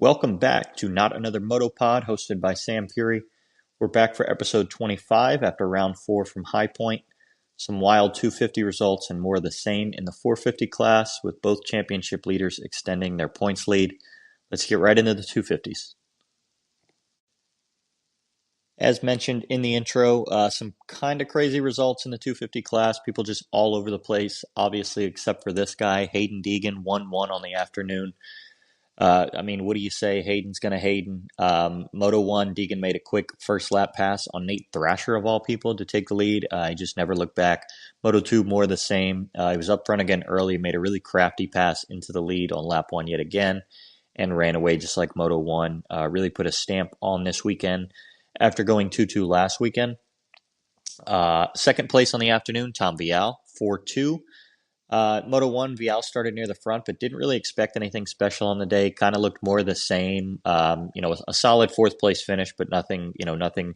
Welcome back to Not Another Moto Pod, hosted by Sam Puri. We're back for episode 25 after round 4 from High Point. Some wild 250 results and more of the same in the 450 class, with both championship leaders extending their points lead. Let's get right into the 250s. As mentioned in the intro, some kind of crazy results in the 250 class. People just all over the place, obviously, except for this guy, Hayden Deegan, 1-1 on the afternoon. What do you say? Hayden's going to Hayden. Moto 1, Deegan made a quick first lap pass on Nate Thrasher, of all people, to take the lead. He just never looked back. Moto 2, more of the same. He was up front again early, made a really crafty pass into the lead on lap 1 yet again, and ran away just like Moto 1. Really put a stamp on this weekend after going 2-2 last weekend. Second place on the afternoon, Tom Vial, 4-2. Moto 1, Vial started near the front, but didn't really expect anything special on the day. Kind of looked more the same. A solid fourth place finish, but nothing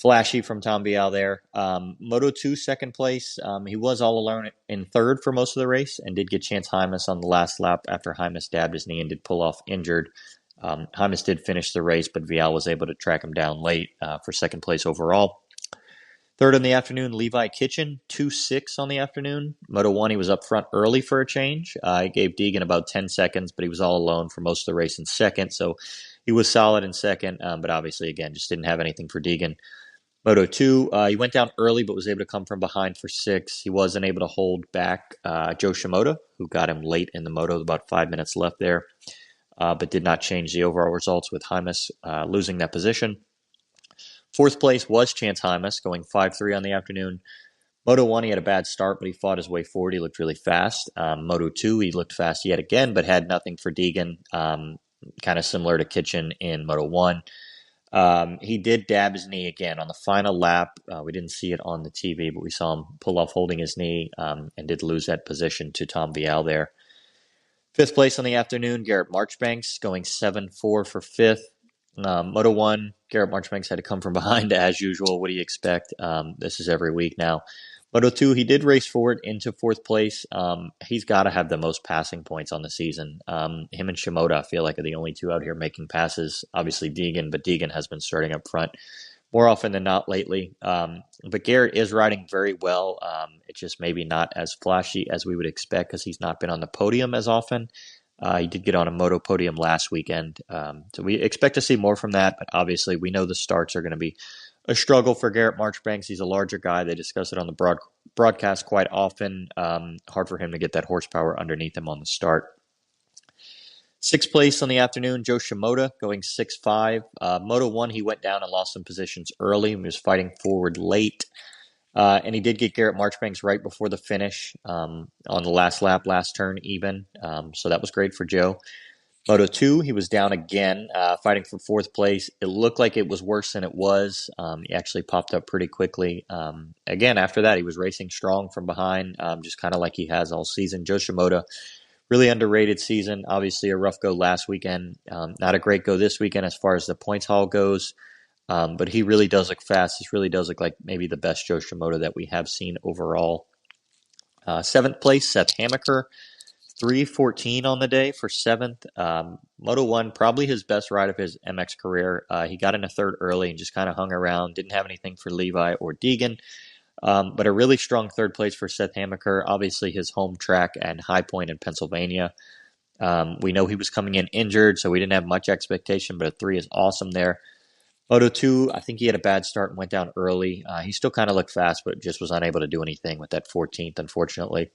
flashy from Tom Vial there. Moto 2, second place. He was all alone in third for most of the race and did get Chance Hymas on the last lap after Hymas dabbed his knee and did pull off injured. Hymas did finish the race, but Vial was able to track him down late for second place overall. Third in the afternoon, Levi Kitchen, 2-6 on the afternoon. Moto 1, he was up front early for a change. He gave Deegan about 10 seconds, but he was all alone for most of the race in second, so he was solid in second, but obviously, again, just didn't have anything for Deegan. Moto 2, he went down early, but was able to come from behind for 6. He wasn't able to hold back Joe Shimoda, who got him late in the moto, about 5 minutes left there, but did not change the overall results with Hymas losing that position. Fourth place was Chance Hymas, going 5-3 on the afternoon. Moto 1, he had a bad start, but he fought his way forward. He looked really fast. Moto 2, he looked fast yet again, but had nothing for Deegan, kind of similar to Kitchen in Moto 1. He did dab his knee again on the final lap. We didn't see it on the TV, but we saw him pull off holding his knee and did lose that position to Tom Vial there. Fifth place on the afternoon, Garrett Marchbanks, going 7-4 for fifth. Moto 1, Garrett Marchbanks had to come from behind as usual. What do you expect? This is every week now. Moto 2, he did race forward into fourth place. He's got to have the most passing points on the season. Him and Shimoda, I feel like, are the only two out here making passes. Obviously Deegan, but Deegan has been starting up front more often than not lately. But Garrett is riding very well. It's just maybe not as flashy as we would expect because he's not been on the podium as often. He did get on a moto podium last weekend, so we expect to see more from that, but obviously we know the starts are going to be a struggle for Garrett Marchbanks. He's a larger guy. They discuss it on the broadcast quite often. Hard for him to get that horsepower underneath him on the start. Sixth place on the afternoon, Joe Shimoda, going 6-5. Moto 1, he went down and lost some positions early. He was fighting forward late. And he did get Garrett Marchbanks right before the finish on the last lap, last turn even. So that was great for Joe. Moto 2, he was down again, fighting for fourth place. It looked like it was worse than it was. He actually popped up pretty quickly. Again, after that, he was racing strong from behind, just kind of like he has all season. Joe Shimoda, really underrated season. Obviously a rough go last weekend. Not a great go this weekend as far as the points haul goes. But he really does look fast. This really does look like maybe the best Joe Shimoda that we have seen overall. Seventh place, Seth Hamaker, 3:14 on the day for seventh. Moto 1, probably his best ride of his MX career. He got in a third early and just kind of hung around. Didn't have anything for Levi or Deegan. But a really strong third place for Seth Hamaker. Obviously his home track and High Point in Pennsylvania. We know he was coming in injured, so we didn't have much expectation, but a 3 is awesome there. Moto 2, I think he had a bad start and went down early. He still kind of looked fast, but just was unable to do anything with that 14th, unfortunately.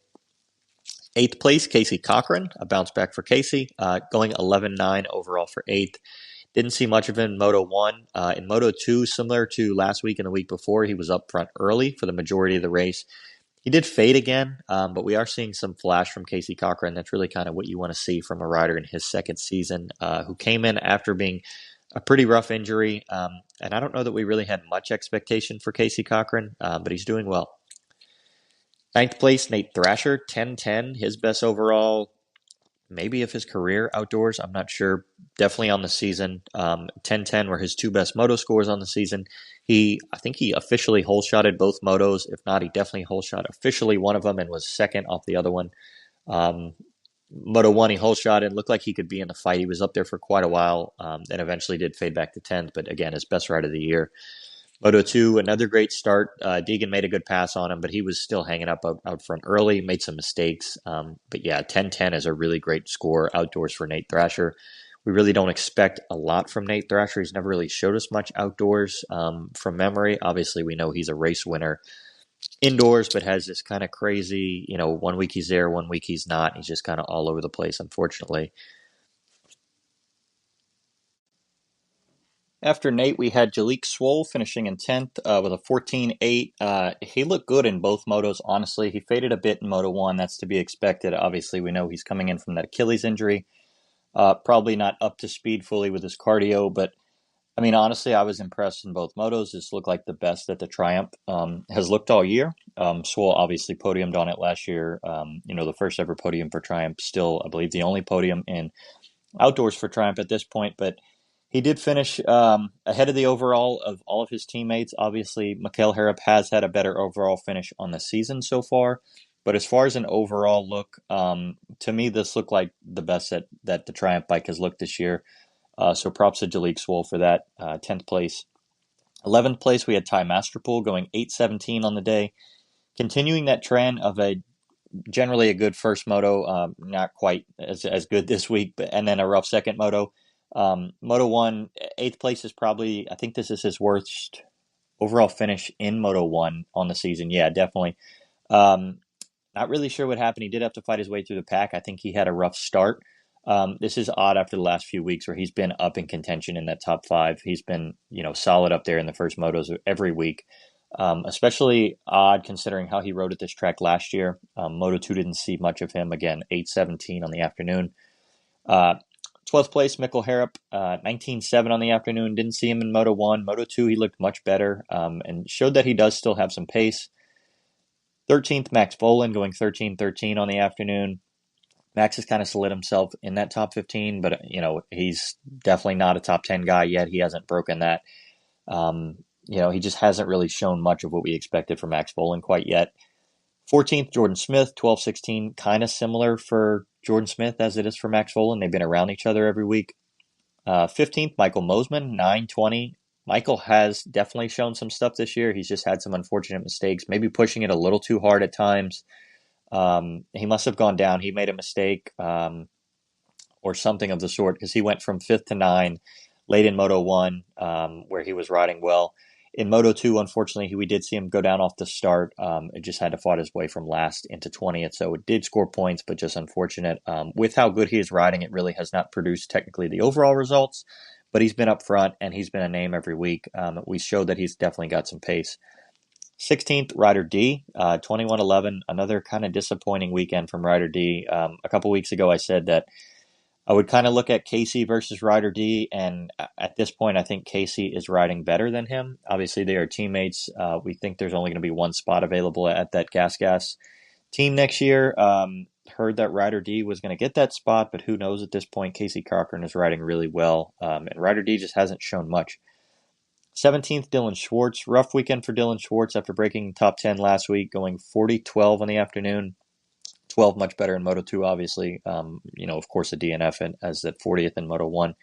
Eighth place, Casey Cochran, a bounce back for Casey, going 11-9 overall for eighth. Didn't see much of him in Moto 1. In Moto 2, similar to last week and the week before, he was up front early for the majority of the race. He did fade again, but we are seeing some flash from Casey Cochran. That's really kind of what you want to see from a rider in his second season, who came in after being a pretty rough injury, and I don't know that we really had much expectation for Casey Cochran, but he's doing well. Ninth place, Nate Thrasher, 10-10, his best overall, maybe of his career outdoors. I'm not sure. Definitely on the season. 10-10 were his two best moto scores on the season. I think he officially hole-shotted both motos. If not, he definitely hole-shot officially one of them and was second off the other one. Moto 1, he whole shot and looked like he could be in the fight. He was up there for quite a while, and eventually did fade back to 10th, but again, his best ride of the year. Moto 2, another great start. Deegan made a good pass on him, but he was still hanging up out front early, made some mistakes. But yeah, 10-10 is a really great score outdoors for Nate Thrasher. We really don't expect a lot from Nate Thrasher. He's never really showed us much outdoors from memory. Obviously, we know he's a race winner indoors, but has this kind of crazy, 1 week he's there, 1 week he's not. He's just kind of all over the place, unfortunately. After Nate, we had Jalik Swoll finishing in 10th with a 14.8. He looked good in both motos, honestly. He faded a bit in Moto 1. That's to be expected. Obviously, we know he's coming in from that Achilles injury. Probably not up to speed fully with his cardio, but I mean, honestly, I was impressed in both motos. This looked like the best that the Triumph has looked all year. Swoll obviously podiumed on it last year. The first ever podium for Triumph. Still, I believe, the only podium in outdoors for Triumph at this point, but he did finish ahead of the overall of all of his teammates. Obviously, Mikael Harrop has had a better overall finish on the season so far, but as far as an overall look, to me, this looked like the best that the Triumph bike has looked this year. So props to Jalik Swoll for that. 10th place. 11th place, we had Ty Masterpool going 8:17 on the day, continuing that trend of a generally a good first moto, not quite as good this week, and then a rough second moto. Moto 1, 8th place is probably, I think this is his worst overall finish in Moto 1 on the season. Yeah, definitely. Um, Not really sure what happened. He did have to fight his way through the pack. I think he had a rough start. This is odd after the last few weeks where he's been up in contention in that top 5. He's been, solid up there in the first motos every week. Especially odd considering how he rode at this track last year. Moto 2 didn't see much of him. Again, 8:17 on the afternoon. 12th place, Mikkel Harrop, 19.7 on the afternoon. Didn't see him in Moto 1. Moto 2, he looked much better and showed that he does still have some pace. 13th, Max Vohland going 13.13 on the afternoon. Max has kind of slid himself in that top 15, but, he's definitely not a top 10 guy yet. He hasn't broken that. He just hasn't really shown much of what we expected from Max Vohland quite yet. 14th, Jordan Smith, 12.16, kind of similar for Jordan Smith as it is for Max Vohland. They've been around each other every week. 15th, Michael Mosman, 9.20. Michael has definitely shown some stuff this year. He's just had some unfortunate mistakes, maybe pushing it a little too hard at times. He must have gone down. He made a mistake or something of the sort because he went from 5th to 9 late in Moto 1 where he was riding well. In Moto 2, unfortunately, we did see him go down off the start. It just had to fight his way from last into 20th, so it did score points, but just unfortunate. With how good he is riding, it really has not produced technically the overall results, but he's been up front, and he's been a name every week. We showed that he's definitely got some pace. 16th, Ryder D, 21.11, another kind of disappointing weekend from Ryder D. A couple weeks ago, I said that I would kind of look at Casey versus Ryder D, and at this point, I think Casey is riding better than him. Obviously, they are teammates. We think there's only going to be one spot available at that Gas team next year. Heard that Ryder D was going to get that spot, but who knows at this point. Casey Cochran is riding really well, and Ryder D just hasn't shown much. 17th, Dylan Schwartz. Rough weekend for Dylan Schwartz after breaking top 10 last week, going 40-12 on the afternoon. 12 much better in Moto 2, obviously. Of course, a DNF as at 40th in Moto 1.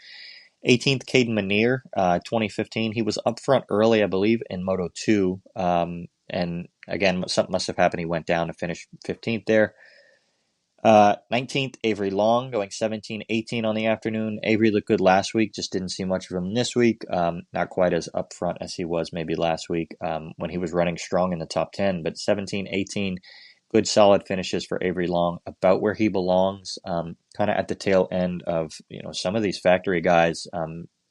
18th, Caden Manier, 2015. He was up front early, I believe, in Moto 2. And again, something must have happened. He went down to finish 15th there. 19th, Avery Long, going 17-18 on the afternoon. Avery looked good last week, just didn't see much of him this week. Not quite as up front as he was maybe last week when he was running strong in the top 10. But 17-18, good solid finishes for Avery Long, about where he belongs, kind of at the tail end of some of these factory guys.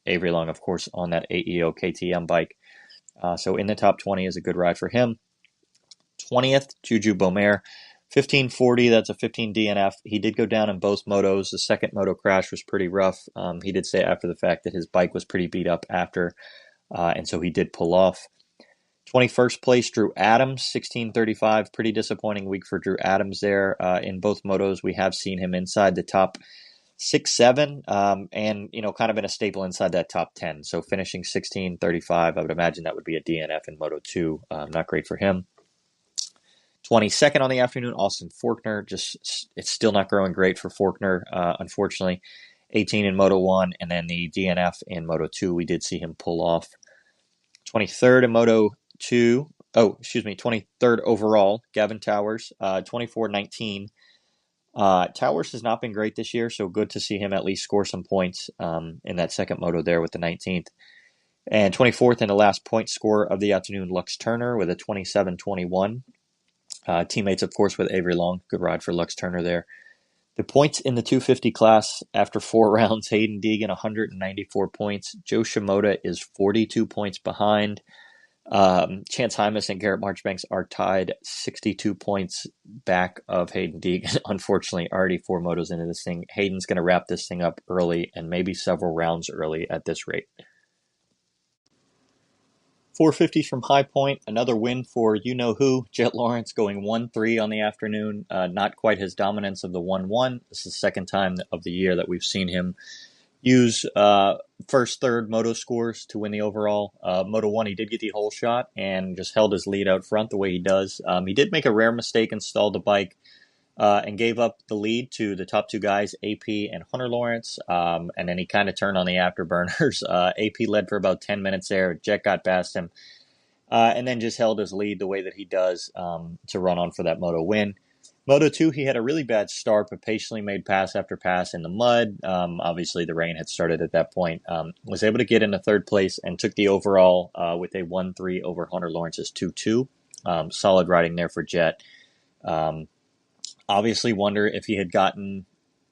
Avery Long, of course, on that AEO KTM bike. So in the top 20 is a good ride for him. 20th, Juju Bomer, 1540, that's a 15 DNF. He did go down in both motos. The second moto crash was pretty rough. He did say after the fact that his bike was pretty beat up after, and so he did pull off. 21st place, Drew Adams, 1635. Pretty disappointing week for Drew Adams there. In both motos, we have seen him inside the top 6, 7, and kind of been a staple inside that top 10. So finishing 1635, I would imagine that would be a DNF in Moto 2. Not great for him. 22nd on the afternoon, Austin Forkner. It's still not growing great for Forkner, unfortunately. 18 in Moto 1, and then the DNF in Moto 2, we did see him pull off. 23rd in Moto 2, 23rd overall, Gavin Towers, 24-19. Towers has not been great this year, so good to see him at least score some points in that second moto there with the 19th. And 24th in the last point scorer of the afternoon, Lux Turner with a 27-21. Teammates, of course, with Avery Long. Good ride for Lux Turner there. The points in the 250 class after 4 rounds, Hayden Deegan, 194 points. Joe Shimoda is 42 points behind. Chance Hymas and Garrett Marchbanks are tied 62 points back of Hayden Deegan. Unfortunately, already 4 motos into this thing. Hayden's going to wrap this thing up early and maybe several rounds early at this rate. 450s from High Point, another win for you-know-who, Jet Lawrence going 1-3 on the afternoon. Not quite his dominance of the 1-1. This is the second time of the year that we've seen him use first, third moto scores to win the overall. Moto 1, he did get the whole shot and just held his lead out front the way he does. He did make a rare mistake and stalled the bike and gave up the lead to the top 2 guys, AP and Hunter Lawrence, and then he kind of turned on the afterburners. AP led for about 10 minutes there. Jet got past him, and then just held his lead the way that he does to run on for that moto win. Moto 2, he had a really bad start, but patiently made pass after pass in the mud. Obviously, the rain had started at that point. Was able to get into third place and took the overall with a 1-3 over Hunter Lawrence's 2-2. Solid riding there for Jet. Obviously wonder if he had gotten,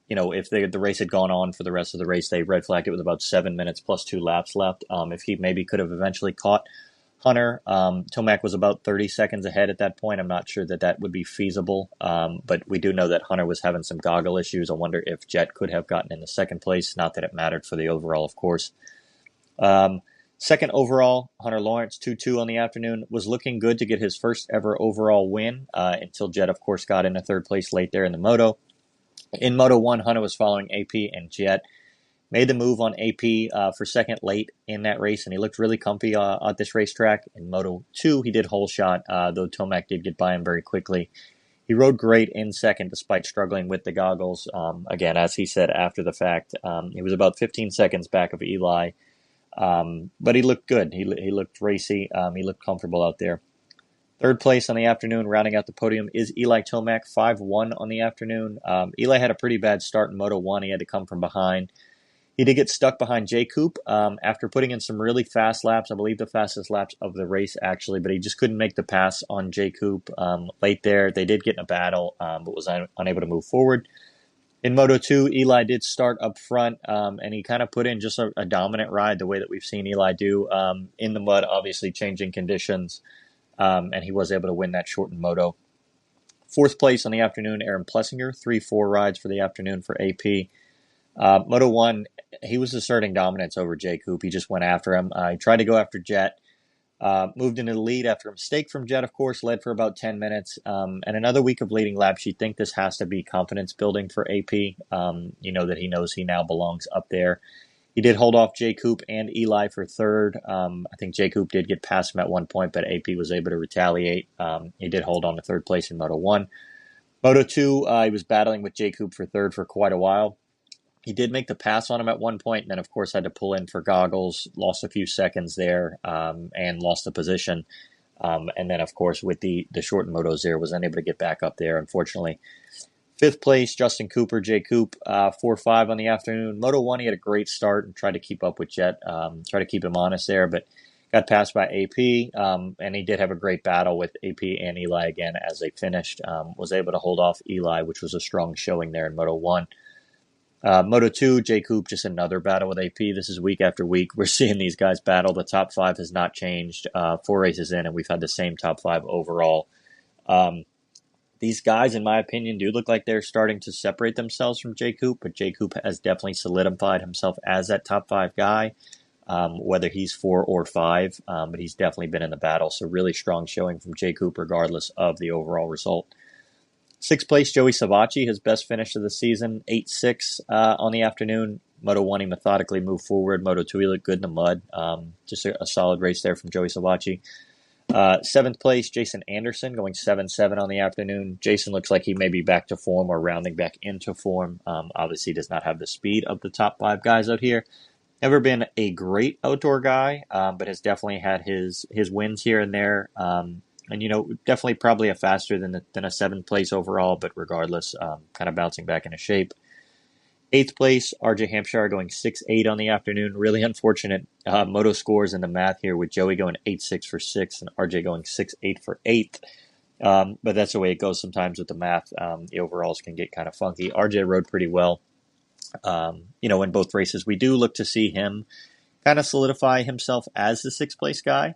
if the race had gone on for the rest of the race. They red flagged it with about 7 minutes plus 2 laps left. If he maybe could have eventually caught Hunter. Tomac was about 30 seconds ahead at that point. I'm not sure that would be feasible, but we do know that Hunter was having some goggle issues. I wonder if Jet could have gotten in the second place. Not that it mattered for the overall, of course. Second overall, Hunter Lawrence, 2-2 on the afternoon, was looking good to get his first ever overall win until Jet, of course, got into third place late there in the moto. In Moto 1, Hunter was following AP and Jet. Made the move on AP for second late in that race, and he looked really comfy at this racetrack. In Moto 2, he did whole shot, though Tomac did get by him very quickly. He rode great in second despite struggling with the goggles. Again, as he said after the fact, he was about 15 seconds back of Eli. But he looked good. He looked racy. He looked comfortable out there. Third place on the afternoon, rounding out the podium, is Eli Tomac, 5-1 on the afternoon. Eli had a pretty bad start in Moto 1. He had to come from behind. He did get stuck behind Jay Coop after putting in some really fast laps. I believe the fastest laps of the race, actually, but he just couldn't make the pass on Jay Coop late there. They did get in a battle, but was unable to move forward. In Moto 2, Eli did start up front, and he kind of put in just a dominant ride the way that we've seen Eli do in the mud, obviously changing conditions, and he was able to win that shortened moto. Fourth place on the afternoon, Aaron Plessinger, 3-4 rides for the afternoon for AP. Moto 1, he was asserting dominance over Jay Coop. He just went after him. He tried to go after Jet. Moved into the lead after a mistake from Jet, of course, led for about 10 minutes. And another week of leading laps, you'd think this has to be confidence building for AP. That he knows he now belongs up there. He did hold off Jay Coop and Eli for third. I think Jay Coop did get past him at one point, but AP was able to retaliate. He did hold on to third place in Moto 1. Moto 2, he was battling with Jay Coop for third for quite a while. He did make the pass on him at one point, and then, of course, had to pull in for goggles, lost a few seconds there, and lost the position. And then, of course, with the shortened motos there, was unable to get back up there, unfortunately. Fifth place, Justin Cooper, Jay Coop, 4-5 on the afternoon. Moto 1, he had a great start and tried to keep up with Jet, try to keep him honest there, but got passed by AP, and he did have a great battle with AP and Eli again as they finished. Was able to hold off Eli, which was a strong showing there in Moto 1. Moto 2, Jay Coop, just another battle with AP. This is week after week. We're seeing these guys battle. The top 5 has not changed 4 races in, and we've had the same top 5 overall. These guys, in my opinion, do look like they're starting to separate themselves from Jay Coop, but Jay Coop has definitely solidified himself as that top 5 guy, whether he's 4 or 5, but he's definitely been in the battle. So really strong showing from Jay Coop regardless of the overall result. Sixth place, Joey Savacci, his best finish of the season, 8-6 on the afternoon. Moto 1, he methodically moved forward. Moto 2, he looked good in the mud. Just a solid race there from Joey Savacci. Seventh place, Jason Anderson going 7-7 on the afternoon. Jason looks like he may be back to form or rounding back into form. Obviously, does not have the speed of the top five guys out here. Never been a great outdoor guy, but has definitely had his wins here and there. And definitely probably a faster than a seventh place overall, but regardless, kind of bouncing back into shape. Eighth place, RJ Hampshire going 6-8 on the afternoon. Really unfortunate moto scores in the math here with Joey going 8-6 for 6th and RJ going 6-8 for 8th. But that's the way it goes sometimes with the math. The overalls can get kind of funky. RJ rode pretty well, in both races. We do look to see him kind of solidify himself as the sixth place guy.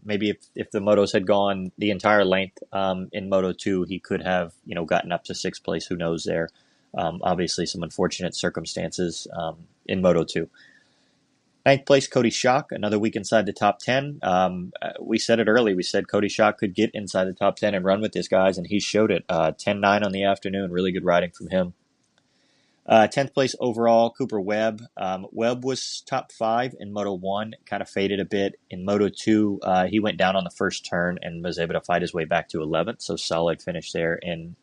Maybe if the motos had gone the entire length in Moto 2, he could have, gotten up to sixth place. Who knows there? Obviously, some unfortunate circumstances in Moto 2. Ninth place, Cody Schock, another week inside the top 10. We said it early. We said Cody Schock could get inside the top 10 and run with these guys, and he showed it. 10-9 on the afternoon. Really good riding from him. 10th place overall, Cooper Webb. Webb was top 5 in Moto 1, kind of faded a bit. In Moto 2, he went down on the first turn and was able to fight his way back to 11th, so solid finish there in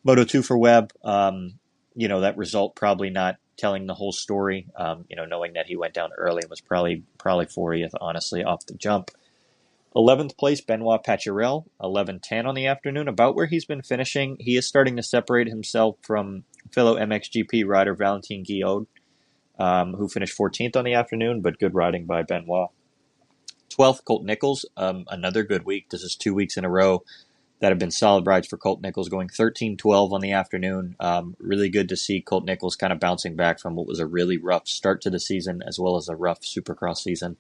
Moto 2 for Webb. That result probably not telling the whole story, knowing that he went down early and was probably 40th, honestly, off the jump. 11th place, Benoit Pacharel, 11-10 on the afternoon, about where he's been finishing. He is starting to separate himself from fellow MXGP rider Valentin Guillaume, who finished 14th on the afternoon, but good riding by Benoit. 12th, Colt Nichols, another good week. This is 2 weeks in a row that have been solid rides for Colt Nichols, going 13-12 on the afternoon. Really good to see Colt Nichols kind of bouncing back from what was a really rough start to the season, as well as a rough Supercross season.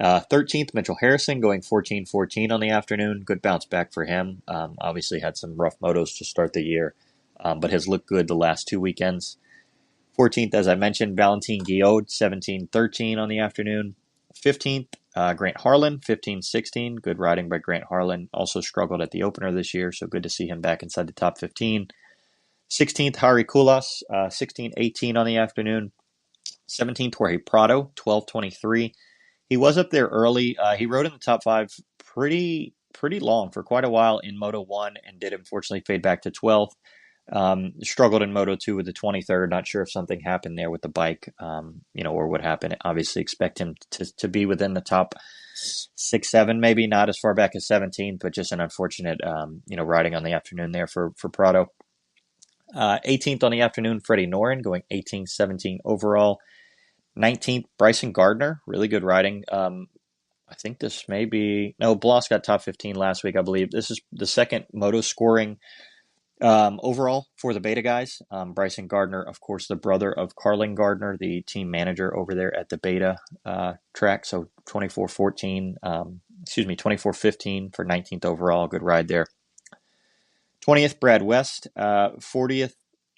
13th, Mitchell Harrison, going 14-14 on the afternoon. Good bounce back for him. Obviously had some rough motos to start the year, but has looked good the last 2 weekends. 14th, as I mentioned, Valentin Guillaume, 17-13 on the afternoon. 15th, Grant Harlan, 15-16. Good riding by Grant Harlan. Also struggled at the opener this year, so good to see him back inside the top 15. 16th, Hari Kulas, 16-18 on the afternoon. 17th, Jorge Prado, 12-23. He was up there early. He rode in the top 5 pretty long for quite a while in Moto 1 and did unfortunately fade back to 12th. Struggled in Moto 2 with the 23rd. Not sure if something happened there with the bike, or what happened. Obviously expect him to be within the top 6, 7, maybe not as far back as 17th, but just an unfortunate, riding on the afternoon there for Prado. 18th on the afternoon, Freddie Noren going 18-17 overall. 19th, Bryson Gardner, really good riding. I think this may be, Bloss got top 15 last week, I believe. This is the second moto scoring overall for the Beta guys. Bryson Gardner, of course, the brother of Carlin Gardner, the team manager over there at the Beta track. So 24-15 for 19th overall. Good ride there. 20th, Brad West, 40th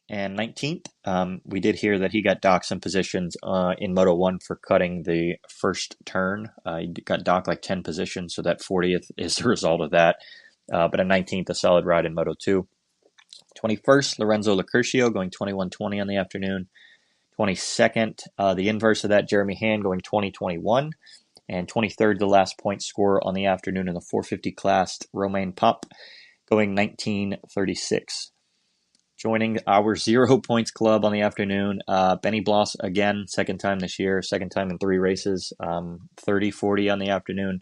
and 19th. We did hear that he got docked some positions in Moto 1 for cutting the first turn. He got docked like 10 positions, so that 40th is the result of that. But a 19th, a solid ride in Moto 2. 21st, Lorenzo Lacurcio going 21-20 on the afternoon. 22nd, the inverse of that, Jeremy Hand going 20-21. And 23rd, the last point scorer on the afternoon in the 450 class, Romain Pop going 19-36. Joining our 0 points club on the afternoon, Benny Bloss again, second time this year, second time in 3 races, 30-40 on the afternoon.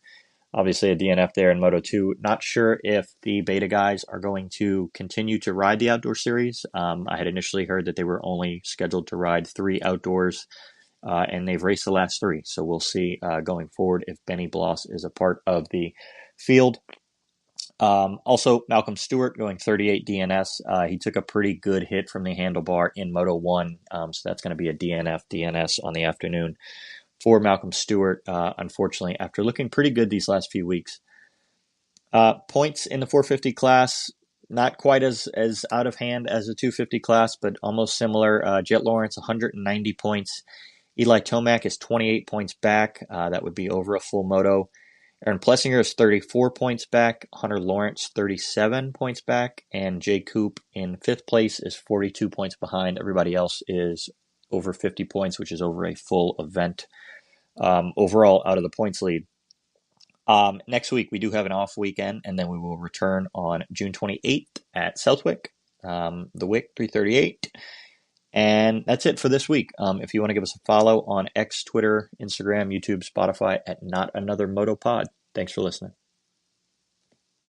Obviously a DNF there in Moto 2. Not sure if the Beta guys are going to continue to ride the outdoor series. I had initially heard that they were only scheduled to ride 3 outdoors, and they've raced the last 3. So we'll see going forward if Benny Bloss is a part of the field. Also, Malcolm Stewart going 38 DNS. He took a pretty good hit from the handlebar in Moto 1, so that's going to be a DNS on the afternoon for Malcolm Stewart, unfortunately, after looking pretty good these last few weeks. Points in the 450 class, not quite as out of hand as the 250 class, but almost similar. Jet Lawrence, 190 points. Eli Tomac is 28 points back. That would be over a full moto. Aaron Plessinger is 34 points back. Hunter Lawrence, 37 points back. And Jay Coop in 5th place is 42 points behind. Everybody else is over 50 points, which is over a full event overall out of the points lead. Next week, we do have an off weekend, and then we will return on June 28th at Southwick, the Wick 338. And that's it for this week. If you want to give us a follow on X, Twitter, Instagram, YouTube, Spotify at Not Another Moto Pod. Thanks for listening.